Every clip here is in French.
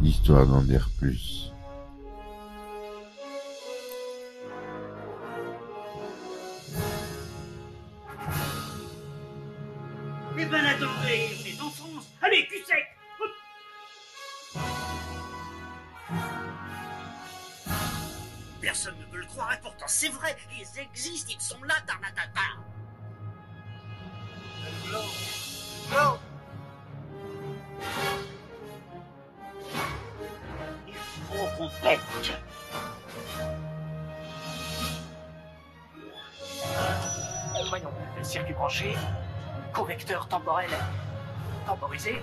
histoire d'en dire plus. Eh ben attendez, on est en France. Allez, cul sec. Personne ne veut le croire et pourtant c'est vrai, ils existent, ils sont là, Tarnatata. Non. Il faut qu'on pète. Voyons, le circuit branché, correcteur temporel temporisé.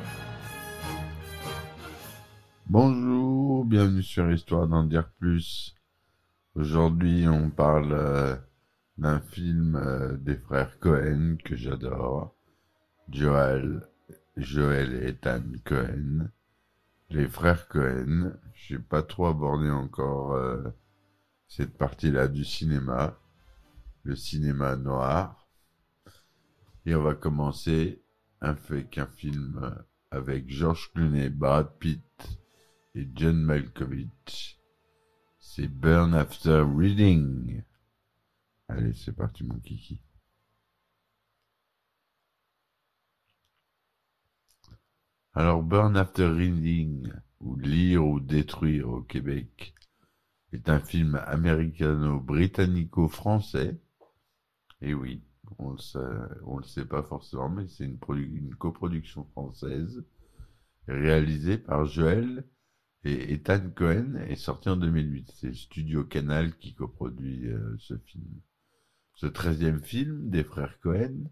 Bonjour, bienvenue sur Histoire d'en dire plus. Aujourd'hui, on parle d'un film des frères Cohen que j'adore. Joel et Ethan Cohen. Les frères Cohen. Je n'ai pas trop abordé encore cette partie-là du cinéma. Le cinéma noir. Et on va commencer avec un film avec George Clooney, Brad Pitt et John Malkovich. C'est Burn After Reading. Allez, c'est parti mon kiki. Alors, Burn After Reading, ou Lire ou Détruire au Québec, est un film américano-britannico-français. Et oui, on le sait pas forcément, mais c'est une coproduction française réalisée par Joel et Ethan Cohen et sorti en 2008. C'est le studio Canal qui coproduit ce film. Ce 13e film des frères Cohen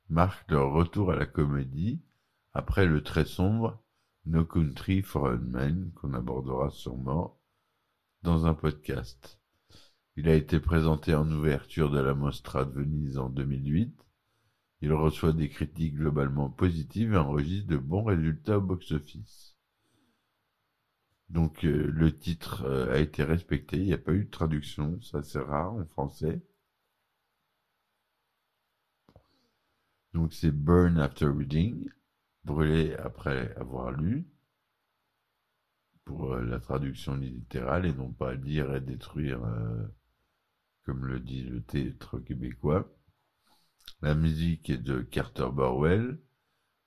marque leur retour à la comédie après le très sombre No Country for Old Men qu'on abordera sûrement dans un podcast. Il a été présenté en ouverture de la Mostra de Venise en 2008. Il reçoit des critiques globalement positives et enregistre de bons résultats au box-office. Donc le titre a été respecté, il n'y a pas eu de traduction, ça c'est rare en français. Donc c'est Burn After Reading, brûler après avoir lu, pour la traduction littérale et non pas lire et détruire, comme le dit le titre québécois. La musique est de Carter Burwell.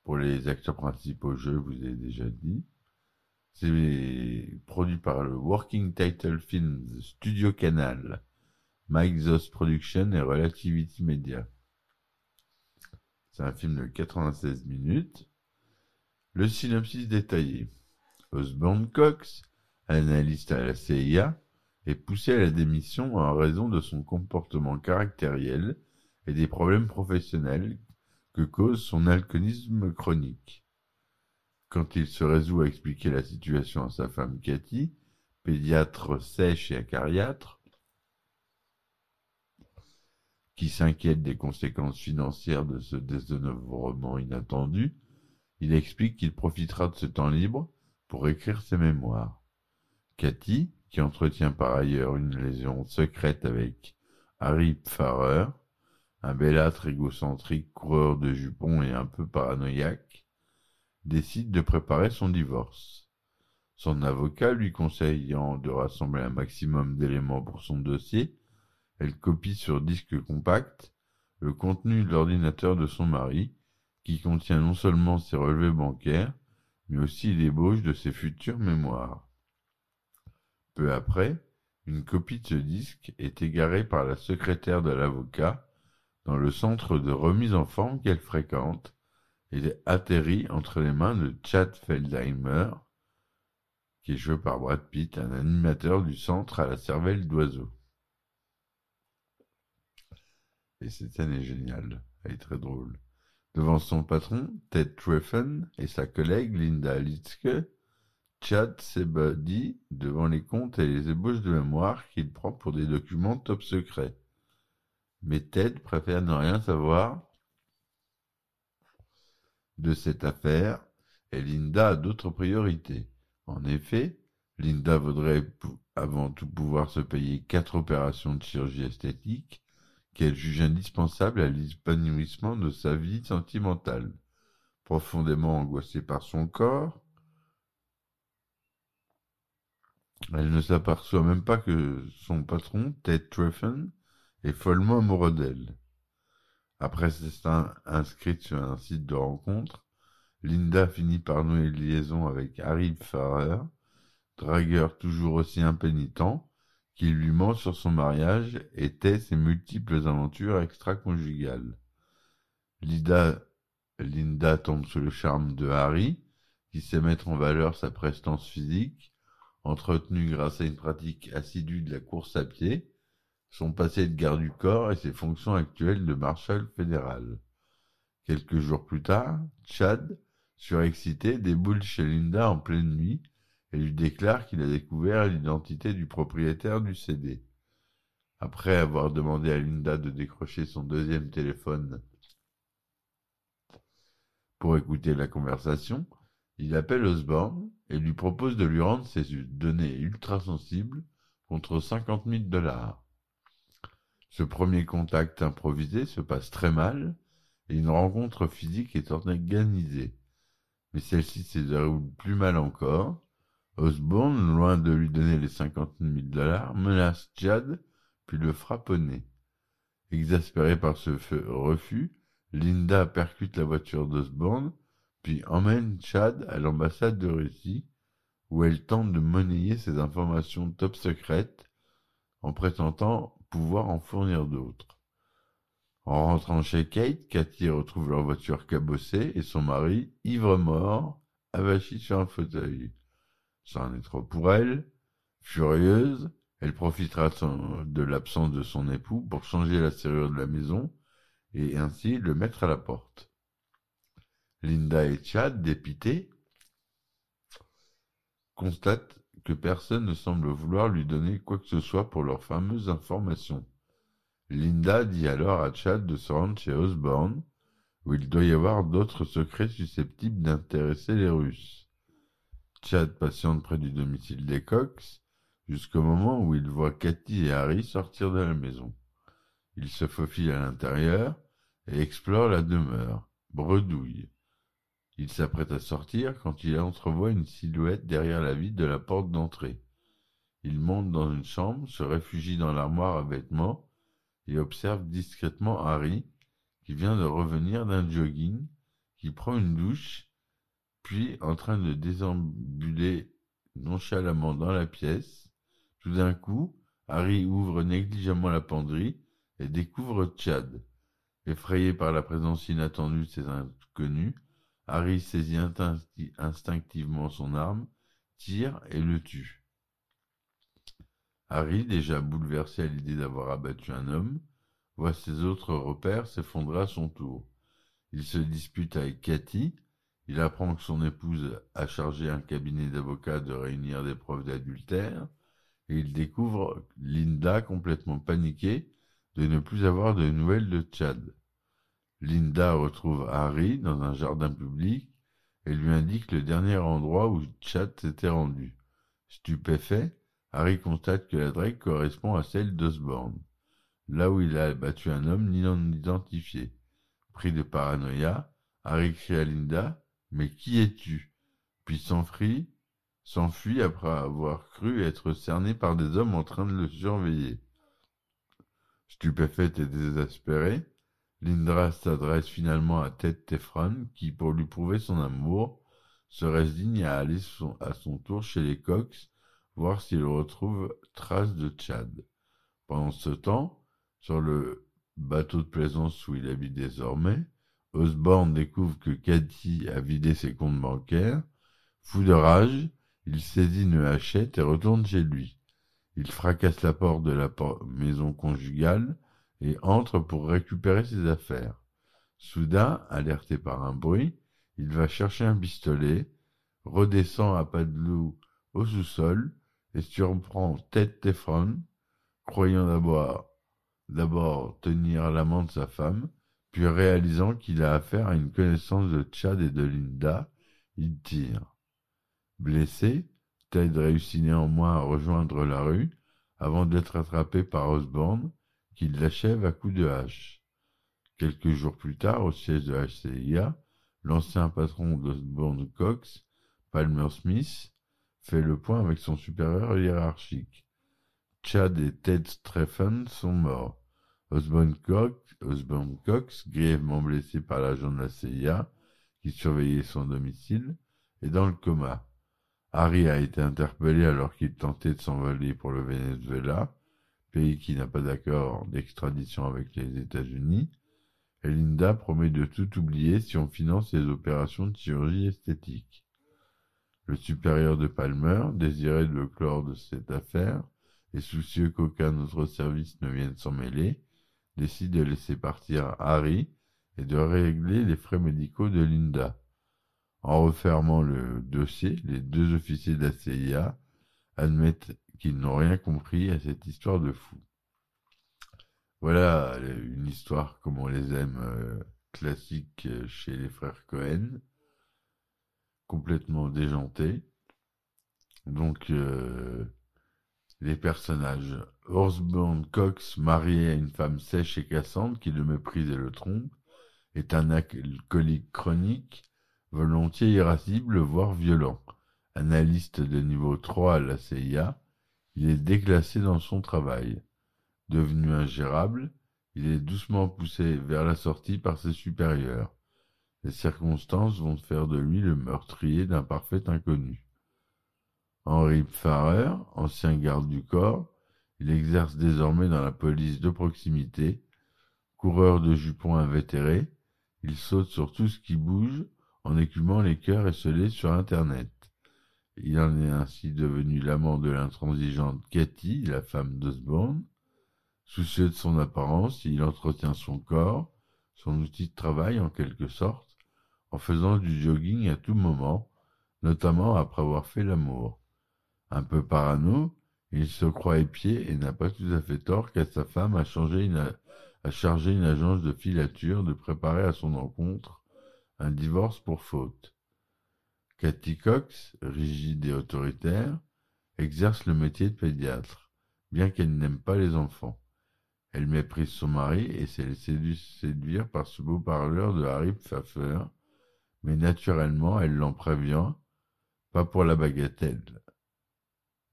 Pour les acteurs principaux, je vous ai déjà dit. C'est produit par le Working Title Films, Studio Canal, Mike Zoss Production et Relativity Media. C'est un film de 96 minutes. Le synopsis détaillé. Osborne Cox, analyste à la CIA, est poussé à la démission en raison de son comportement caractériel et des problèmes professionnels que cause son alcoolisme chronique. Quand il se résout à expliquer la situation à sa femme Cathy, pédiatre sèche et acariâtre, qui s'inquiète des conséquences financières de ce désœuvrement inattendu, il explique qu'il profitera de ce temps libre pour écrire ses mémoires. Cathy, qui entretient par ailleurs une liaison secrète avec Harry Pfarrer, un bellâtre égocentrique, coureur de jupons et un peu paranoïaque, décide de préparer son divorce. Son avocat lui conseillant de rassembler un maximum d'éléments pour son dossier, elle copie sur disque compact le contenu de l'ordinateur de son mari, qui contient non seulement ses relevés bancaires, mais aussi l'ébauche de ses futures mémoires. Peu après, une copie de ce disque est égarée par la secrétaire de l'avocat dans le centre de remise en forme qu'elle fréquente et atterrit entre les mains de Chad Feldheimer, qui est joué par Brad Pitt, un animateur du centre à la cervelle d'oiseau. Et cette scène est géniale, elle est très drôle. Devant son patron, Ted Treffen, et sa collègue Linda Litzke, Chad s'ébadit devant les comptes et les ébauches de mémoire qu'il prend pour des documents top secrets. Mais Ted préfère ne rien savoir de cette affaire et Linda a d'autres priorités. En effet, Linda voudrait avant tout pouvoir se payer 4 opérations de chirurgie esthétique qu'elle juge indispensables à l'épanouissement de sa vie sentimentale. Profondément angoissée par son corps, Elle ne s'aperçoit même pas que son patron, Ted Treffen, est follement amoureux d'elle. Après s'être inscrite sur un site de rencontre, Linda finit par nouer une liaison avec Harry Farrer, dragueur toujours aussi impénitent, qui lui ment sur son mariage et tait ses multiples aventures extra-conjugales. Linda tombe sous le charme de Harry, qui sait mettre en valeur sa prestance physique, entretenue grâce à une pratique assidue de la course à pied, son passé de garde du corps et ses fonctions actuelles de marshal fédéral. Quelques jours plus tard, Chad, surexcité, déboule chez Linda en pleine nuit et lui déclare qu'il a découvert l'identité du propriétaire du CD. Après avoir demandé à Linda de décrocher son deuxième téléphone pour écouter la conversation, il appelle Osborne et lui propose de lui rendre ses données ultra-sensibles contre $50 000. Ce premier contact improvisé se passe très mal et une rencontre physique est organisée. Mais celle-ci se déroule plus mal encore. Osborne, loin de lui donner les $50 000, menace Chad, puis le frappe au nez. Exaspérée par ce refus, Linda percute la voiture d'Osborne, puis emmène Chad à l'ambassade de Russie, où elle tente de monnayer ses informations top secrètes en prétendant pouvoir en fournir d'autres. En rentrant chez Kate, Cathy retrouve leur voiture cabossée et son mari, ivre-mort, avachi sur un fauteuil. Ça en est trop pour elle. Furieuse, elle profitera de l'absence de son époux pour changer la serrure de la maison et ainsi le mettre à la porte. Linda et Chad, dépités, constatent que personne ne semble vouloir lui donner quoi que ce soit pour leurs fameuses informations. Linda dit alors à Chad de se rendre chez Osborne, où il doit y avoir d'autres secrets susceptibles d'intéresser les Russes. Chad patiente près du domicile des Cox, jusqu'au moment où il voit Cathy et Harry sortir de la maison. Il se faufile à l'intérieur et explore la demeure, bredouille. Il s'apprête à sortir quand il entrevoit une silhouette derrière la vitre de la porte d'entrée. Il monte dans une chambre, se réfugie dans l'armoire à vêtements et observe discrètement Harry, qui vient de revenir d'un jogging, qui prend une douche, puis en train de déambuler nonchalamment dans la pièce. Tout d'un coup, Harry ouvre négligemment la penderie et découvre Chad. Effrayé par la présence inattendue de ces inconnus, Harry saisit instinctivement son arme, tire et le tue. Harry, déjà bouleversé à l'idée d'avoir abattu un homme, voit ses autres repères s'effondrer à son tour. Il se dispute avec Cathy, il apprend que son épouse a chargé un cabinet d'avocats de réunir des preuves d'adultère, et il découvre Linda complètement paniquée de ne plus avoir de nouvelles de Chad. Linda retrouve Harry dans un jardin public et lui indique le dernier endroit où Chad s'était rendu. Stupéfait, Harry constate que l'adresse correspond à celle d'Osborne, là où il a abattu un homme non identifié. Pris de paranoïa, Harry crie à Linda « Mais qui es-tu » puis s'enfuit après avoir cru être cerné par des hommes en train de le surveiller. Stupéfaite et désespérée, Linda s'adresse finalement à Ted Tefron qui, pour lui prouver son amour, se résigne à aller à son tour chez les Cox, voir s'il retrouve trace de Chad. Pendant ce temps, sur le bateau de plaisance où il habite désormais, Osborne découvre que Cathy a vidé ses comptes bancaires. Fou de rage, il saisit une hachette et retourne chez lui. Il fracasse la porte de la maison conjugale et entre pour récupérer ses affaires. Soudain, alerté par un bruit, il va chercher un pistolet, redescend à pas de loup au sous-sol et surprend Ted Tefron, croyant d'abord tenir l'amant de sa femme, puis réalisant qu'il a affaire à une connaissance de Chad et de Linda, il tire. Blessé, Ted réussit néanmoins à rejoindre la rue, avant d'être attrapé par Osborne, qui l'achève à coups de hache. Quelques jours plus tard, au siège de la HCIA, l'ancien patron d'Osborne Cox, Palmer Smith, fait le point avec son supérieur hiérarchique. Chad et Ted Streffen sont morts. Osborne Cox, grièvement blessé par l'agent de la CIA qui surveillait son domicile, est dans le coma. Harry a été interpellé alors qu'il tentait de s'envoler pour le Venezuela, pays qui n'a pas d'accord d'extradition avec les États-Unis, et Linda promet de tout oublier si on finance les opérations de chirurgie esthétique. Le supérieur de Palmer, désireux de clore de cette affaire, et soucieux qu'aucun autre service ne vienne s'en mêler, décide de laisser partir Harry et de régler les frais médicaux de Linda. En refermant le dossier, les deux officiers de la CIA admettent qu'ils n'ont rien compris à cette histoire de fou. Voilà une histoire comme on les aime, classique chez les frères Cohen, complètement déjantée. Donc, les personnages. Osborne Cox, marié à une femme sèche et cassante qui le méprise et le trompe, est un alcoolique chronique, volontiers irascible, voire violent. Analyste de niveau 3 à la CIA, il est déclassé dans son travail. Devenu ingérable, il est doucement poussé vers la sortie par ses supérieurs. Les circonstances vont faire de lui le meurtrier d'un parfait inconnu. Henry Pfarrer, ancien garde du corps, il exerce désormais dans la police de proximité. Coureur de jupons invétéré, il saute sur tout ce qui bouge en écumant les cœurs esselés sur Internet. Il en est ainsi devenu l'amant de l'intransigeante Cathy, la femme d'Osborne. Soucieux de son apparence, il entretient son corps, son outil de travail en quelque sorte, en faisant du jogging à tout moment, notamment après avoir fait l'amour. Un peu parano, il se croit épié et n'a pas tout à fait tort car sa femme a chargé une agence de filature de préparer à son encontre un divorce pour faute. Cathy Cox, rigide et autoritaire, exerce le métier de pédiatre, bien qu'elle n'aime pas les enfants. Elle méprise son mari et s'est laissée séduire par ce beau parleur de Harry Pfeffer, mais naturellement elle l'en prévient, pas pour la bagatelle.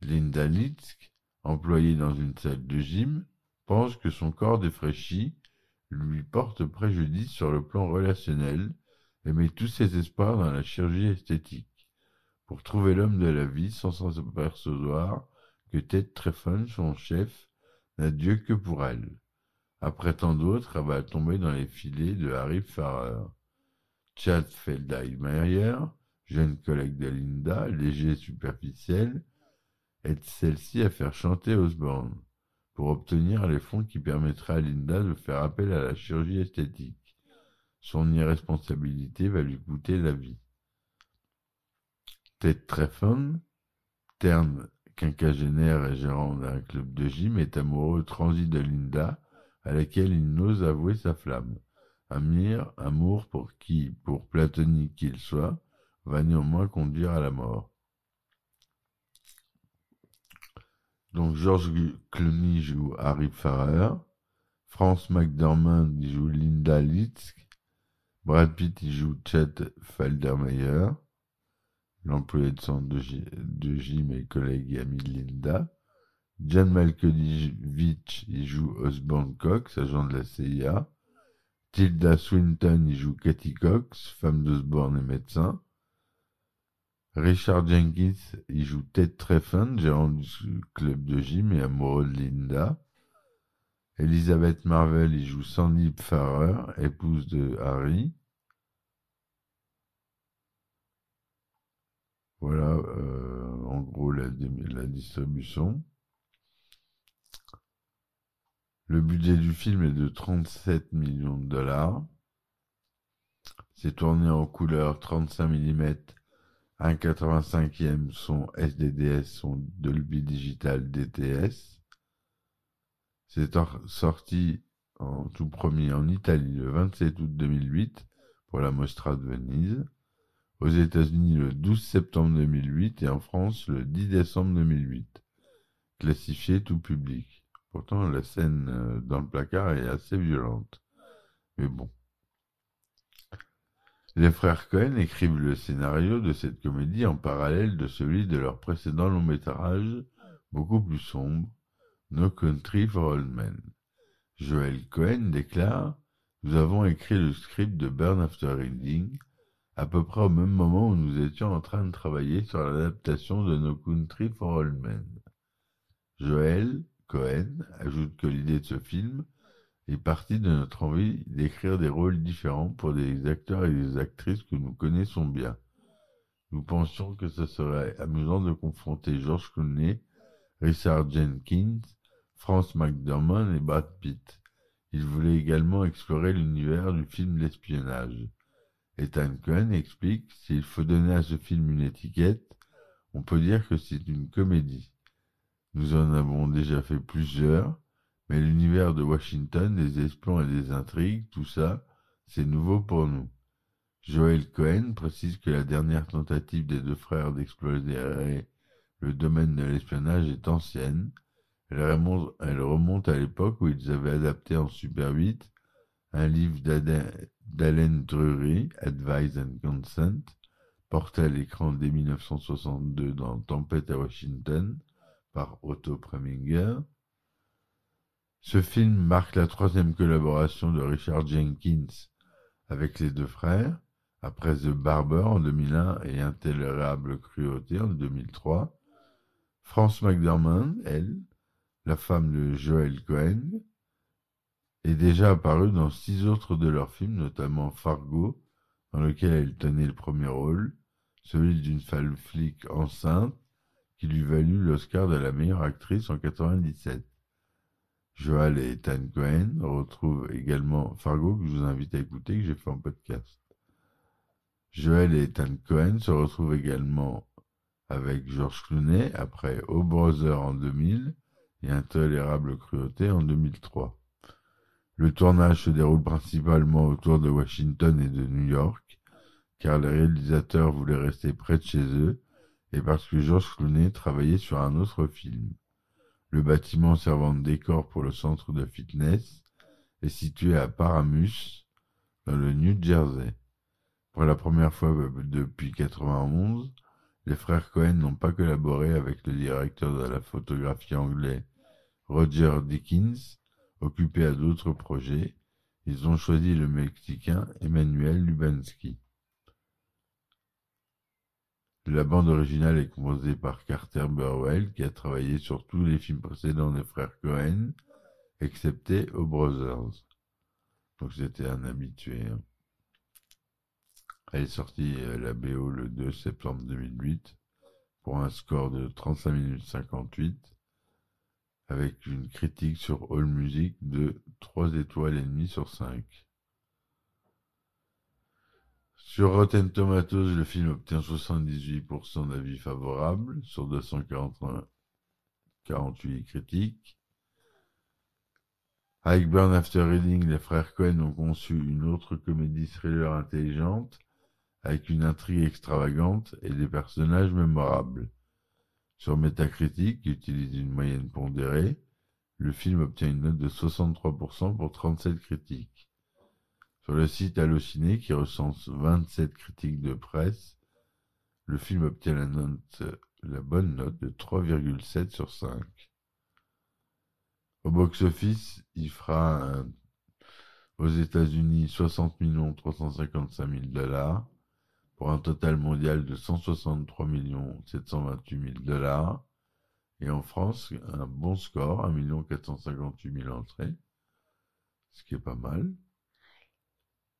Linda Litsk, employée dans une salle de gym, pense que son corps défraîchi lui porte préjudice sur le plan relationnel et met tous ses espoirs dans la chirurgie esthétique, pour trouver l'homme de la vie sans s'apercevoir que Ted Treffen, son chef, n'a Dieu que pour elle. Après tant d'autres, elle va tomber dans les filets de Harry Pfarrer. Chad Feldheimer, jeune collègue de Linda, léger et superficiel, aide celle-ci à faire chanter Osborne, pour obtenir les fonds qui permettraient à Linda de faire appel à la chirurgie esthétique. Son irresponsabilité va lui coûter la vie. Ted Treffen, terne quinquagénaire et gérant d'un club de gym, est amoureux transi de Linda, à laquelle il n'ose avouer sa flamme. Amour pour platonique qu'il soit, va néanmoins conduire à la mort. Donc George Clooney joue Harry Pfarrer, Frances McDormand y joue Linda Litsk, Brad Pitt y joue Chet Faldermeyer, l'employé de centre de gym et collègue et ami de Linda. John Malkovich y joue Osborne Cox, agent de la CIA. Tilda Swinton y joue Cathy Cox, femme d'Osborne et médecin. Richard Jenkins y joue Ted Treffen, gérant du club de gym et amoureux de Linda. Elizabeth Marvel y joue Sandy Pfarrer, épouse de Harry. Voilà, en gros, la distribution. Le budget du film est de 37 millions de dollars. C'est tourné en couleur 35 mm, 1,85e son SDDS, son Dolby Digital DTS. C'est sorti en tout premier en Italie le 27 août 2008 pour la Mostra de Venise, aux États-Unis le 12 septembre 2008 et en France le 10 décembre 2008. Classifié tout public. Pourtant, la scène dans le placard est assez violente. Mais bon. Les frères Cohen écrivent le scénario de cette comédie en parallèle de celui de leur précédent long-métrage, beaucoup plus sombre, No Country for Old Men. Joel Cohen déclare: « Nous avons écrit le script de Burn After Reading à peu près au même moment où nous étions en train de travailler sur l'adaptation de No Country for Old Men. » Joel Cohen ajoute que l'idée de ce film est partie de notre envie d'écrire des rôles différents pour des acteurs et des actrices que nous connaissons bien. Nous pensions que ce serait amusant de confronter George Clooney, Richard Jenkins, Frances McDormand et Brad Pitt. Il voulait également explorer l'univers du film d'espionnage. Ethan Cohen explique: « S'il faut donner à ce film une étiquette, on peut dire que c'est une comédie. Nous en avons déjà fait plusieurs, mais l'univers de Washington, des espions et des intrigues, tout ça, c'est nouveau pour nous. » Joel Cohen précise que la dernière tentative des deux frères d'explorer le domaine de l'espionnage est ancienne. Elle remonte à l'époque où ils avaient adapté en Super 8 un livre d'Allen Drury, Advice and Consent, porté à l'écran dès 1962 dans Tempête à Washington, par Otto Preminger. Ce film marque la troisième collaboration de Richard Jenkins avec les deux frères, après The Barber en 2001 et Intolérable cruauté en 2003. Frances McDormand, elle, la femme de Joel Cohen, est déjà apparue dans 6 autres de leurs films, notamment Fargo, dans lequel elle tenait le premier rôle, celui d'une femme flic enceinte, qui lui valut l'Oscar de la meilleure actrice en 1997. Joel et Ethan Cohen retrouvent également Fargo, que je vous invite à écouter, que j'ai fait en podcast. Joel et Ethan Cohen se retrouvent également avec George Clooney après O Brother en 2000 et Intolérable cruauté en 2003. Le tournage se déroule principalement autour de Washington et de New York, car les réalisateurs voulaient rester près de chez eux et parce que George Clooney travaillait sur un autre film. Le bâtiment servant de décor pour le centre de fitness est situé à Paramus, dans le New Jersey. Pour la première fois depuis 1991, les frères Cohen n'ont pas collaboré avec le directeur de la photographie anglais Roger Deakins, occupé à d'autres projets. Ils ont choisi le Mexicain Emmanuel Lubensky. La bande originale est composée par Carter Burwell, qui a travaillé sur tous les films précédents des frères Cohen, excepté O Brothers. Donc c'était un habitué. Elle est sortie la BO le 2 septembre 2008 pour un score de 35 minutes 58 avec une critique sur AllMusic de 3 étoiles et demie sur 5. Sur Rotten Tomatoes, le film obtient 78% d'avis favorables sur 248 critiques. Avec Burn After Reading, les frères Cohen ont conçu une autre comédie thriller intelligente avec une intrigue extravagante et des personnages mémorables. Sur Metacritic, qui utilise une moyenne pondérée, le film obtient une note de 63% pour 37 critiques. Sur le site Allociné, qui recense 27 critiques de presse, le film obtient la bonne note de 3,7 sur 5. Au box-office, il fera aux États-Unis 60 355 000 $, pour un total mondial de 163 728 000 $, et en France, un bon score, 1 458 000 entrées, ce qui est pas mal.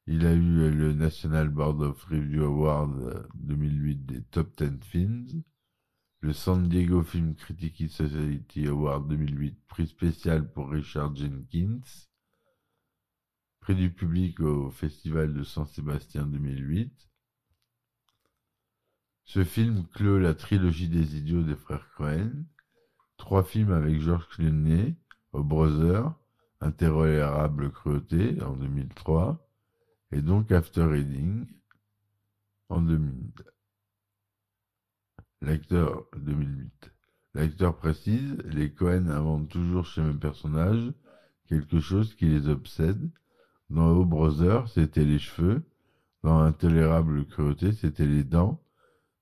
Il a eu le National Board of Review Award 2008 des Top 10 Films, le San Diego Film Critics Society Award 2008, prix spécial pour Richard Jenkins, prix du public au Festival de San Sébastien 2008. Ce film clôt la trilogie des idiots des frères Cohen, 3 films avec George Clooney, O Brother, Intolérable cruauté en 2003, et donc After Reading en 2008. L'acteur précise: les Cohen inventent toujours chez mes personnages quelque chose qui les obsède. Dans O Brother, c'était les cheveux. Dans Intolérable cruauté, c'était les dents.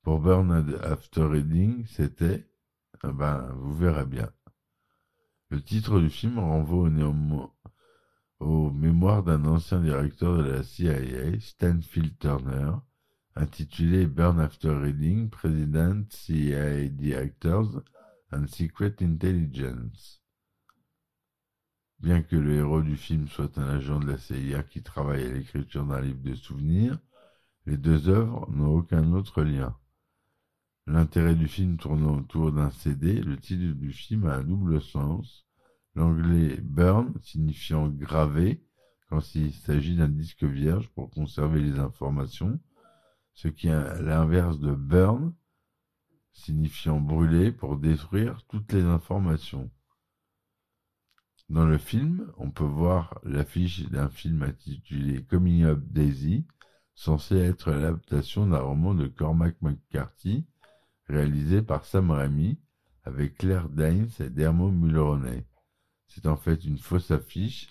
Pour Burn After Reading, c'était, vous verrez bien. Le titre du film renvoie aux mémoires d'un ancien directeur de la CIA, Stanfield Turner, intitulé Burn After Reading, President CIA Directors and Secret Intelligence. Bien que le héros du film soit un agent de la CIA qui travaille à l'écriture d'un livre de souvenirs, les deux œuvres n'ont aucun autre lien. L'intérêt du film tournant autour d'un CD, le titre du film a un double sens. L'anglais burn signifiant graver quand il s'agit d'un disque vierge pour conserver les informations, ce qui est l'inverse de burn signifiant brûler pour détruire toutes les informations. Dans le film, on peut voir l'affiche d'un film intitulé Coming Up Daisy, censé être l'adaptation d'un roman de Cormac McCarthy, réalisé par Sam Raimi, avec Claire Danes et Dermot Mulroney. C'est en fait une fausse affiche,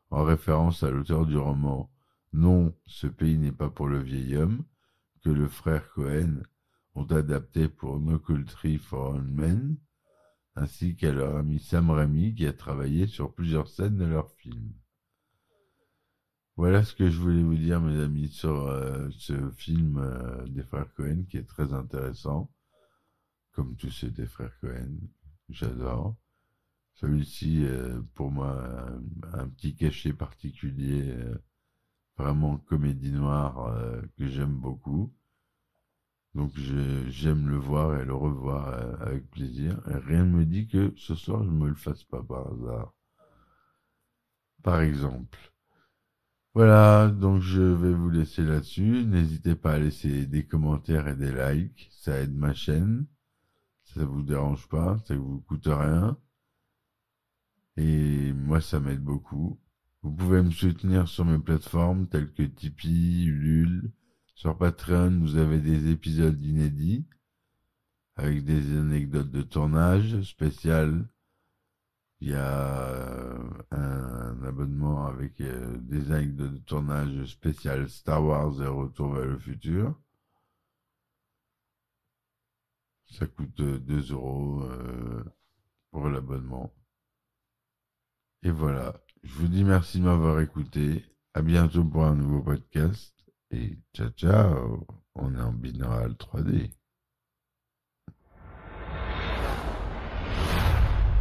en référence à l'auteur du roman Non, ce pays n'est pas pour le vieil homme, que le frère Cohen ont adapté pour No Country for Old Men, ainsi qu'à leur ami Sam Raimi qui a travaillé sur plusieurs scènes de leur film. Voilà ce que je voulais vous dire, mes amis, sur ce film des frères Cohen qui est très intéressant, comme tous ceux des frères Cohen, j'adore. Celui-ci, pour moi, un petit cachet particulier, vraiment comédie noire que j'aime beaucoup. Donc j'aime le voir et le revoir avec plaisir. Et rien ne me dit que ce soir je me le fasse pas par hasard. Par exemple. Voilà, donc je vais vous laisser là-dessus. N'hésitez pas à laisser des commentaires et des likes. Ça aide ma chaîne. Ça vous dérange pas, ça vous coûte rien. Et moi ça m'aide beaucoup. Vous pouvez me soutenir sur mes plateformes telles que Tipeee, Ulule. Sur Patreon, vous avez des épisodes inédits avec des anecdotes de tournage spéciales. Il y a un abonnement avec des anecdotes de tournage spéciales Star Wars et Retour vers le futur. Ça coûte 2 € pour l'abonnement. Et voilà, je vous dis merci de m'avoir écouté. À bientôt pour un nouveau podcast. Et ciao ciao, on est en binaural 3D.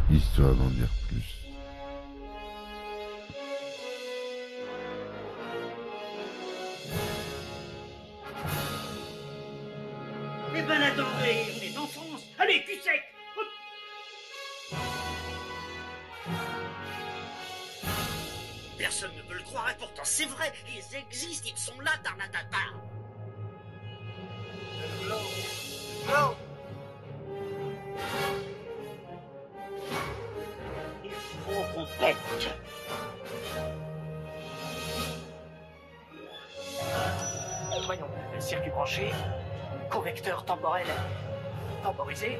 Histoire d'en dire plus. Eh ben attendez, on est en France. Allez, cul sec. Hop. Personne ne peut le croire et pourtant c'est vrai, ils existent, ils sont là, Tarnatata. Non. Il faut qu'on pète. Voyons, circuit branché, convecteur temporel temporisé,